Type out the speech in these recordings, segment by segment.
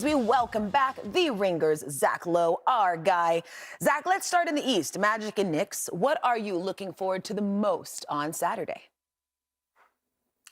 We welcome back the Ringers, Zach Lowe, our guy. Zach, let's start in the East. Magic and Knicks. What are you looking forward to the most on Saturday?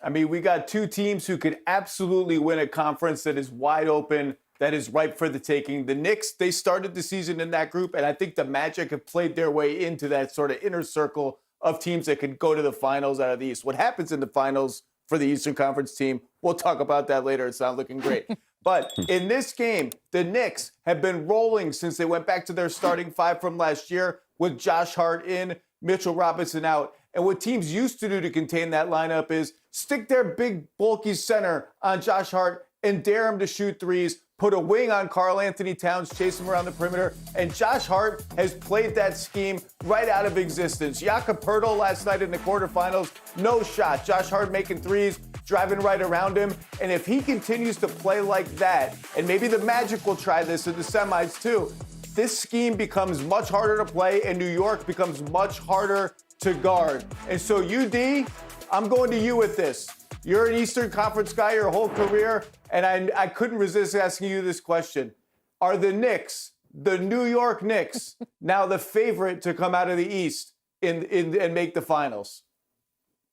I mean, we got two teams who could absolutely win a conference that is wide open, that is ripe for the taking. The Knicks, they started the season in that group, and I think the Magic have played their way into that sort of inner circle of teams that could go to the finals out of the East. What happens in the finals for the Eastern Conference team, we'll talk about that later. It's not looking great. But in this game, the Knicks have been rolling since they went back to their starting five from last year with Josh Hart in, Mitchell Robinson out. And what teams used to do to contain that lineup is stick their big, bulky center on Josh Hart and dare him to shoot threes, put a wing on Karl Anthony Towns, chase him around the perimeter. And Josh Hart has played that scheme right out of existence. Jakob Poeltl last night in the quarterfinals, no shot. Josh Hart making threes, driving right around him. And if he continues to play like that, and maybe the Magic will try this in the semis too, this scheme becomes much harder to play and New York becomes much harder to guard. And so UD, I'm going to you with this. You're an Eastern Conference guy your whole career, and I couldn't resist asking you this question. Are the Knicks, the New York Knicks, now the favorite to come out of the East and make the finals?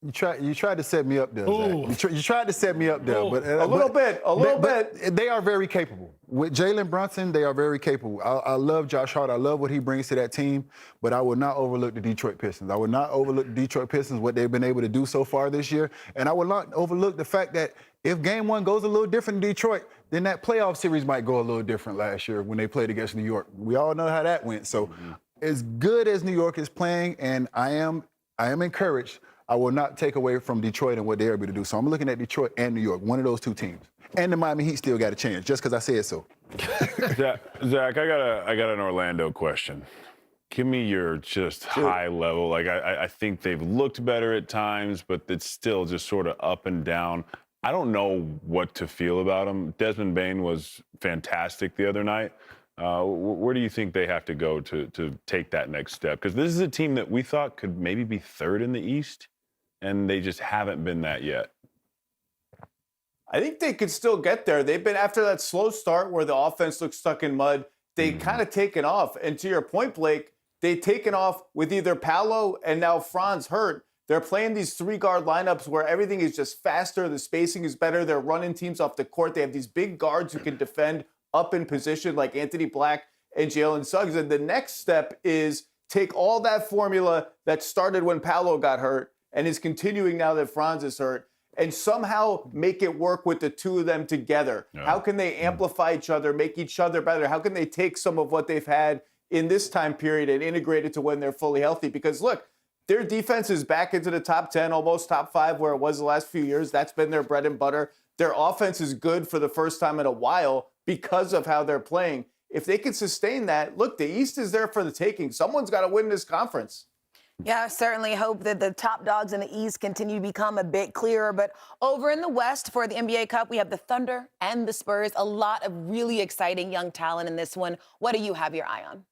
You tried to set me up there, Zach. You tried to set me up there. But a little bit. They are very capable. With Jalen Brunson, they are very capable. I love Josh Hart. I love what he brings to that team, but I will not overlook the Detroit Pistons. I will not overlook the Detroit Pistons, what they've been able to do so far this year, and I will not overlook the fact that if game one goes a little different in Detroit, then that playoff series might go a little different last year when they played against New York. We all know how that went. So as good as New York is playing, and I am encouraged, I will not take away from Detroit and what they're able to do. So I'm looking at Detroit and New York, one of those two teams. And the Miami Heat still got a chance, just because I said so. Zach, I got an Orlando question. Give me your just high level. Like I think they've looked better at times, but it's still just sort of up and down. I don't know what to feel about them. Desmond Bane was fantastic the other night. Where do you think they have to go to take that next step? Because this is a team that we thought could maybe be third in the East, and they just haven't been that yet. I think they could still get there. They've been, after that slow start where the offense looked stuck in mud, they kind of taken off. And to your point, Blake, they've taken off with either Paolo and now Franz hurt. They're playing these three-guard lineups where everything is just faster, the spacing is better, they're running teams off the court. They have these big guards who can defend up in position like Anthony Black and Jalen Suggs. And the next step is take all that formula that started when Paolo got hurt and is continuing now that Franz is hurt, and somehow make it work with the two of them together. Yeah. How can they amplify each other, make each other better? How can they take some of what they've had in this time period and integrate it to when they're fully healthy? Because look, their defense is back into the top 10, almost top 5 where it was the last few years. That's been their bread and butter. Their offense is good for the first time in a while because of how they're playing. If they can sustain that, look, the East is there for the taking. Someone's got to win this conference. Yeah, I certainly hope that the top dogs in the East continue to become a bit clearer. But over in the West for the NBA Cup, we have the Thunder and the Spurs. A lot of really exciting young talent in this one. What do you have your eye on?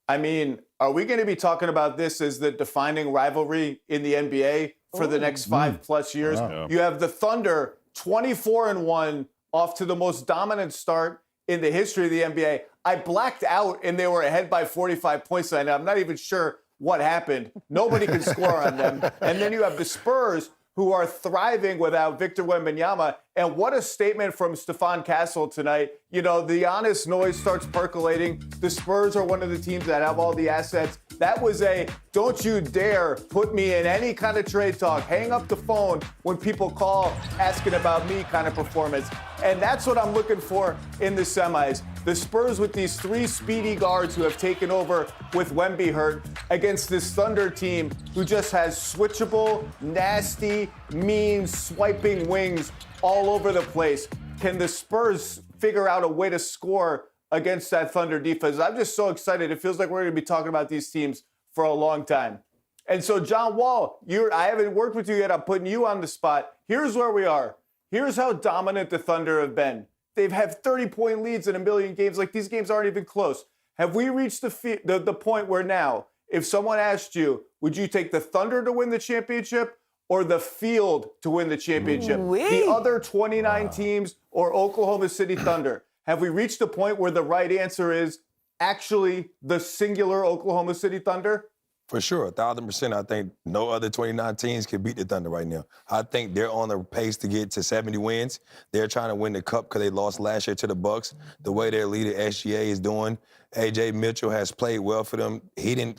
I mean, are we going to be talking about this as the defining rivalry in the NBA for the next 5+ years? Wow. You have the Thunder 24-1 off to the most dominant start in the history of the NBA. I blacked out and they were ahead by 45 points tonight. I'm not even sure what happened. Nobody can score on them. And then you have the Spurs, who are thriving without Victor Wembanyama. And what a statement from Stephon Castle tonight. You know, the honest noise starts percolating. The Spurs are one of the teams that have all the assets. That was a don't you dare put me in any kind of trade talk. Hang up the phone when people call asking about me kind of performance. And that's what I'm looking for in the semis. The Spurs with these 3 speedy guards who have taken over with Wemby hurt against this Thunder team who just has switchable, nasty, mean, swiping wings all over the place. Can the Spurs figure out a way to score against that Thunder defense? I'm just so excited. It feels like we're going to be talking about these teams for a long time. And so, John Wall, I haven't worked with you yet. I'm putting you on the spot. Here's where we are. Here's how dominant the Thunder have been. They've had 30-point leads in a million games. Like, these games aren't even close. Have we reached the point where now, if someone asked you, would you take the Thunder to win the championship or the field to win the championship? Ooh-wee. The other 29 teams or Oklahoma City Thunder? Have we reached a point where the right answer is actually the singular Oklahoma City Thunder? For sure, 1,000%. I think no other 29 teams can beat the Thunder right now. I think they're on the pace to get to 70 wins. They're trying to win the Cup because they lost last year to the Bucks. The way their leader, SGA, is doing, A.J. Mitchell has played well for them. Jalen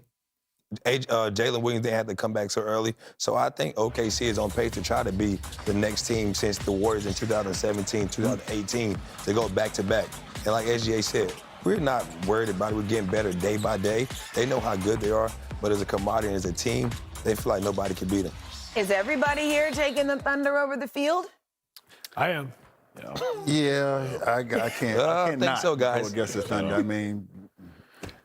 Williams didn't have to come back so early. So I think OKC is on pace to try to be the next team since the Warriors in 2017, 2018 to go back-to-back. And like SGA said, we're not worried about it. We're getting better day by day. They know how good they are. But as a commodity and as a team, they feel like nobody can beat them. Is everybody here taking the Thunder over the field? I am. Yeah, I can't. I think cannot so, guys. go against the Thunder. I mean,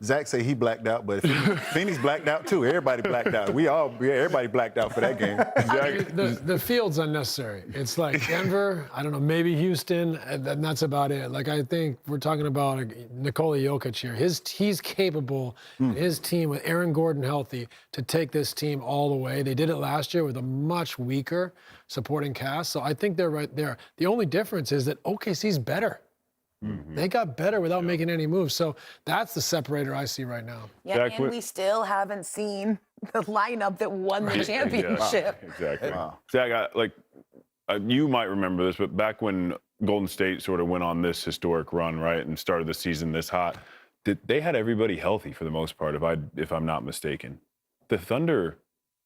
Zach say he blacked out, but Phoenix blacked out too. Everybody blacked out. Everybody blacked out for that game. The field's unnecessary. It's like Denver, I don't know, maybe Houston, and that's about it. Like, I think we're talking about Nikola Jokic here. He's capable, his team with Aaron Gordon healthy, to take this team all the way. They did it last year with a much weaker supporting cast, so I think they're right there. The only difference is that OKC's better. They got better without making any moves. So that's the separator I see right now. Yeah, Zach, and we still haven't seen the lineup that won the championship. Exactly. Zach, you might remember this, but back when Golden State sort of went on this historic run, right, and started the season this hot, they had everybody healthy for the most part, if I'm not mistaken. The Thunder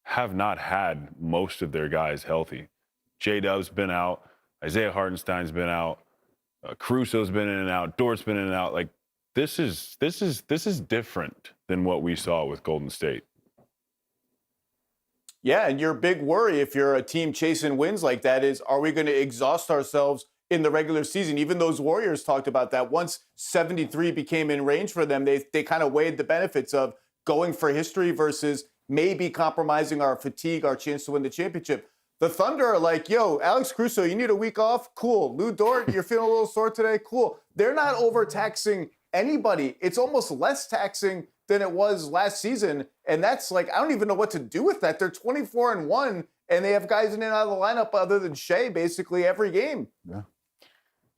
have not had most of their guys healthy. J-Dub's been out. Isaiah Hartenstein's been out. Caruso's been in and out. Dort's been in and out. Like, this is different than what we saw with Golden State. Yeah, and your big worry if you're a team chasing wins like that is, are we going to exhaust ourselves in the regular season? Even those Warriors talked about that. Once 73 became in range for them, they kind of weighed the benefits of going for history versus maybe compromising our fatigue, our chance to win the championship. The Thunder are like, yo, Alex Caruso, you need a week off? Cool. Lou Dort, you're feeling a little sore today? Cool. They're not overtaxing anybody. It's almost less taxing than it was last season. And that's like, I don't even know what to do with that. They're 24-1, and they have guys in and out of the lineup other than Shea basically every game. Yeah.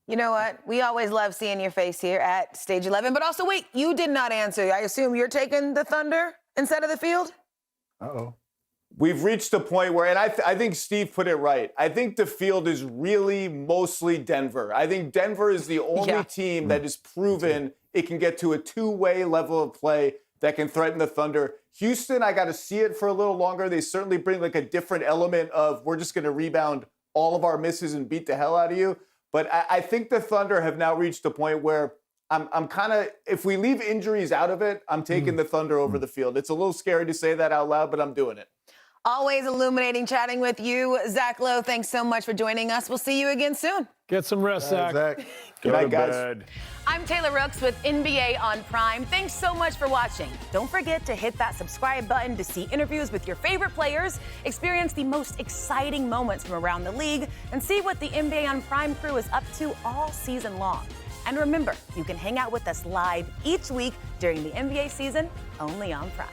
You know what? We always love seeing your face here at Stage 11. But also, wait, you did not answer. I assume you're taking the Thunder instead of the field? Uh-oh. We've reached a point where, and I think Steve put it right, I think the field is really mostly Denver. I think Denver is the only team that has proven it can get to a two-way level of play that can threaten the Thunder. Houston, I got to see it for a little longer. They certainly bring like a different element of we're just going to rebound all of our misses and beat the hell out of you. But I think the Thunder have now reached a point where I'm kind of, if we leave injuries out of it, I'm taking the Thunder over the field. It's a little scary to say that out loud, but I'm doing it. Always illuminating chatting with you. Zach Lowe, thanks so much for joining us. We'll see you again soon. Get some rest, Zach. Good night, guys. I'm Taylor Rooks with NBA on Prime. Thanks so much for watching. Don't forget to hit that subscribe button to see interviews with your favorite players, experience the most exciting moments from around the league, and see what the NBA on Prime crew is up to all season long. And remember, you can hang out with us live each week during the NBA season, only on Prime.